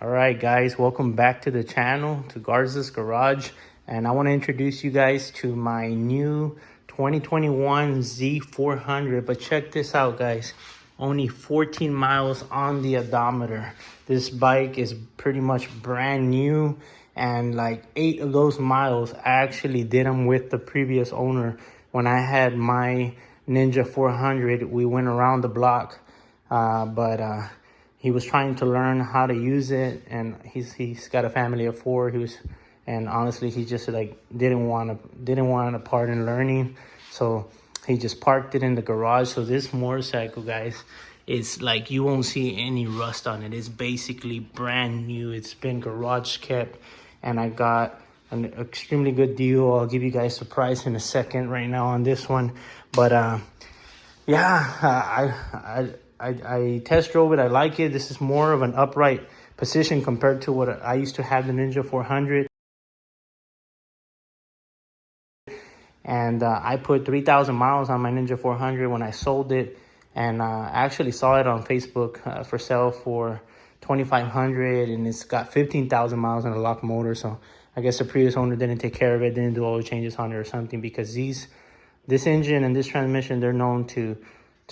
All right, guys, welcome back to the channel, to Garza's Garage. And I want to introduce you guys to my new 2021 Z400. But check this out, guys. Only 14 miles on the odometer. This bike is pretty much brand new. And like 8 of those miles, I actually did them with the previous owner. When I had my Ninja 400, we went around the block. He was trying to learn how to use it, and he's got a family of 4. And honestly, he just like didn't want a part in learning, so he just parked it in the garage. So this motorcycle, guys, it's like you won't see any rust on it. It's basically brand new. It's been garage kept, and I got an extremely good deal. I'll give you guys the price in a second right now on this one, but I test drove it. I like it. This is more of an upright position compared to what I used to have the Ninja 400. And I put 3,000 miles on my Ninja 400 when I sold it. And I actually saw it on Facebook for sale for 2,500, and it's got 15,000 miles on a lock motor. So I guess the previous owner didn't take care of it, didn't do all the changes on it or something, because this engine and this transmission, they're known to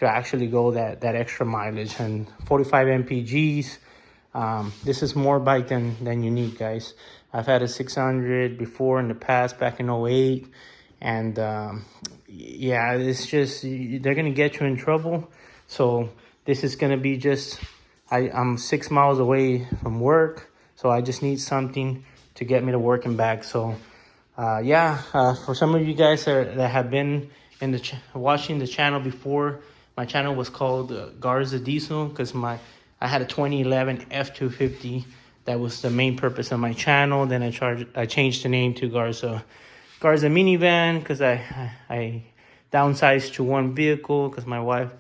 actually go that extra mileage. And 45 mpgs, this is more bike than you need, guys. I've had a 600 before in the past, back in 08, and yeah, it's just, they're gonna get you in trouble. So this is gonna be just, I'm 6 miles away from work, so I just need something to get me to work and back. So for some of you guys that have been in watching the channel before, my channel was called Garza Diesel because I had a 2011 F250. That was the main purpose of my channel. Then I changed the name to Garza Minivan because I downsized to one vehicle because my wife,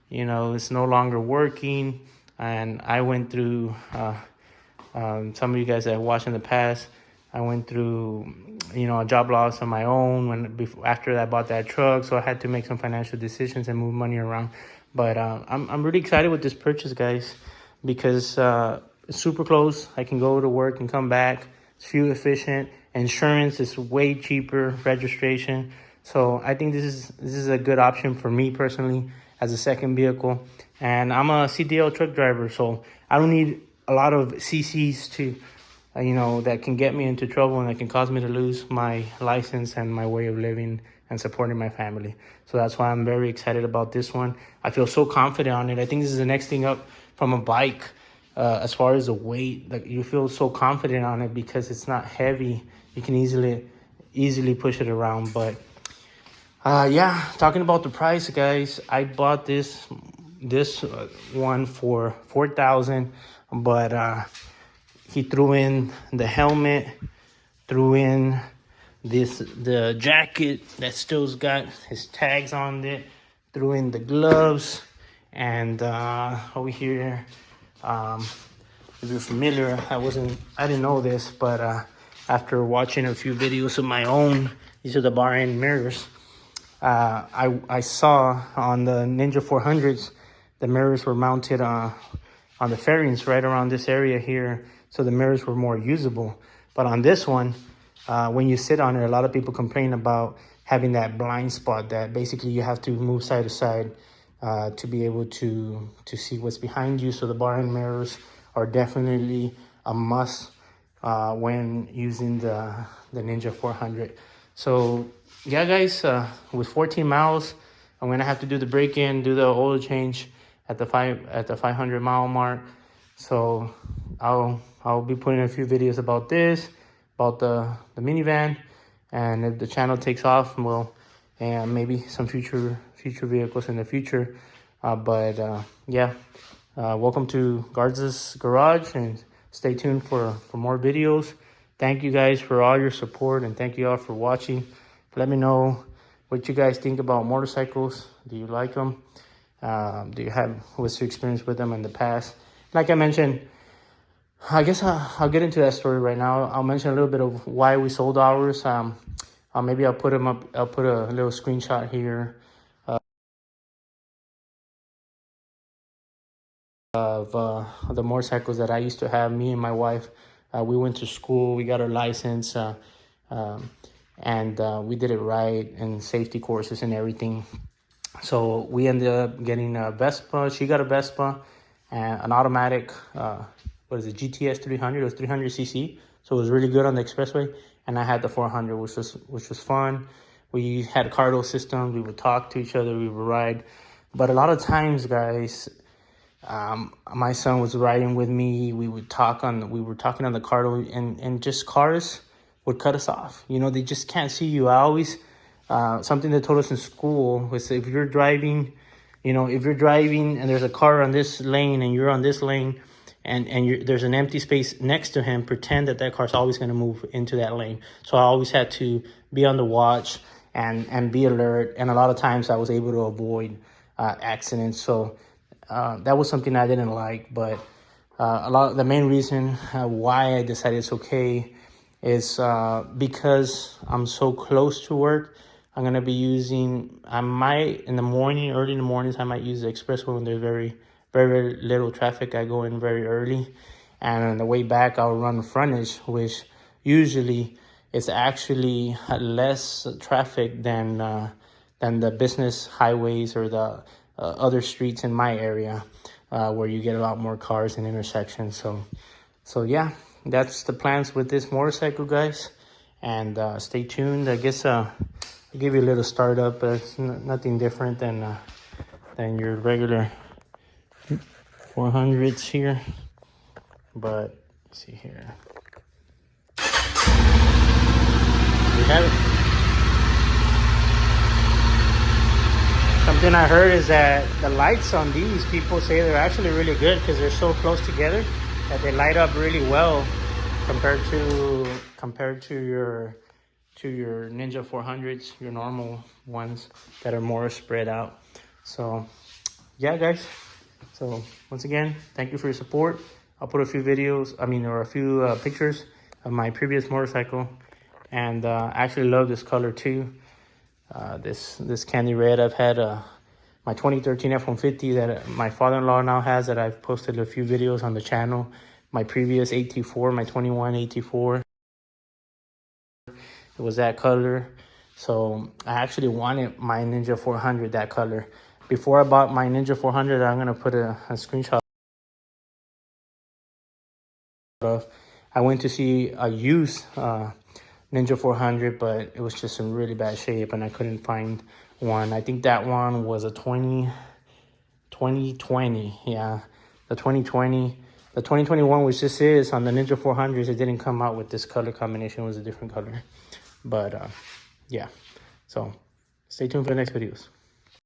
is no longer working. And I went through, some of you guys that have watched in the past, I went through, a job loss on my own after I bought that truck. So I had to make some financial decisions and move money around. But I'm really excited with this purchase, guys, because it's super close. I can go to work and come back. It's fuel efficient. Insurance is way cheaper. Registration. So I think this is a good option for me personally as a second vehicle. And I'm a CDL truck driver, so I don't need a lot of CCs to that can get me into trouble and that can cause me to lose my license and my way of living and supporting my family. So that's why I'm very excited about this one. I feel so confident on it. I think this is the next thing up from a bike as far as the weight. Like, you feel so confident on it because it's not heavy. You can easily push it around. But talking about the price, guys, I bought this one for $4,000, but he threw in the helmet, threw in the jacket that still's got his tags on it, threw in the gloves, and over here, if you're familiar, I didn't know this, but after watching a few videos of my own, these are the bar end mirrors. I saw on the Ninja 400s, the mirrors were mounted on the fairings right around this area here, so the mirrors were more usable. But on this one, when you sit on it, a lot of people complain about having that blind spot, that basically you have to move side to side to be able to see what's behind you. So the bar end mirrors are definitely a must when using the Ninja 400. So yeah, guys, with 14 miles, I'm gonna have to do the break-in, do the oil change at the 500 mile mark. So I'll be putting a few videos about this, about the minivan, and if the channel takes off, and maybe some future vehicles in the future. Welcome to Garza's Garage, and stay tuned for more videos. Thank you guys for all your support, and thank you all for watching. Let me know what you guys think about motorcycles. Do you like them? What's your experience with them in the past? Like I mentioned, I guess I'll get into that story right now. I'll mention a little bit of why we sold ours. Maybe I'll put them up. I'll put a little screenshot here of the motorcycles that I used to have. Me and my wife, we went to school, we got our license, and we did it right, and safety courses and everything. So we ended up getting a Vespa. She got a Vespa and an automatic, what is it, GTS 300. It was 300cc. So it was really good on the expressway. And I had the 400, which was fun. We had cardo systems. We would talk to each other. We would ride. But a lot of times, guys, my son was riding with me. We were talking on the cardo, and just cars would cut us off. You know, they just can't see you. I always, something they told us in school was, if you're driving, if you're driving and there's a car on this lane and you're on this lane, and there's an empty space next to him, pretend that car's always going to move into that lane. So I always had to be on the watch and be alert. And a lot of times I was able to avoid accidents. So that was something I didn't like. But the main reason why I decided it's okay is because I'm so close to work. I'm going to be I might, in the morning, early in the mornings, I might use the expressway when there's very, very little traffic. I go in very early. And on the way back, I'll run frontage, which usually is actually less traffic than the business highways or the other streets in my area, where you get a lot more cars and intersections. So yeah, that's the plans with this motorcycle, guys. And stay tuned. I guess I'll give you a little startup, but it's nothing different than your regular 400s here. But let's see here. We have it. Something I heard is that the lights on these, people say they're actually really good because they're so close together that they light up really well compared to your Ninja 400s, your normal ones that are more spread out. So yeah, guys. So once again, thank you for your support. I'll put a few videos, or a few pictures of my previous motorcycle. And I actually love this color too. This candy red. I've had my 2013 F-150 that my father-in-law now has, that I've posted a few videos on the channel. My previous AT4, my 21 AT4, it was that color. So I actually wanted my Ninja 400 that color. Before I bought my Ninja 400, I'm gonna put a screenshot of. I went to see a used Ninja 400, but it was just in really bad shape and I couldn't find one. I think that one was a 2020. Yeah, the 2020. The 2021, which this is, on the Ninja 400s, it didn't come out with this color combination. It was a different color. But yeah, so stay tuned for the next videos.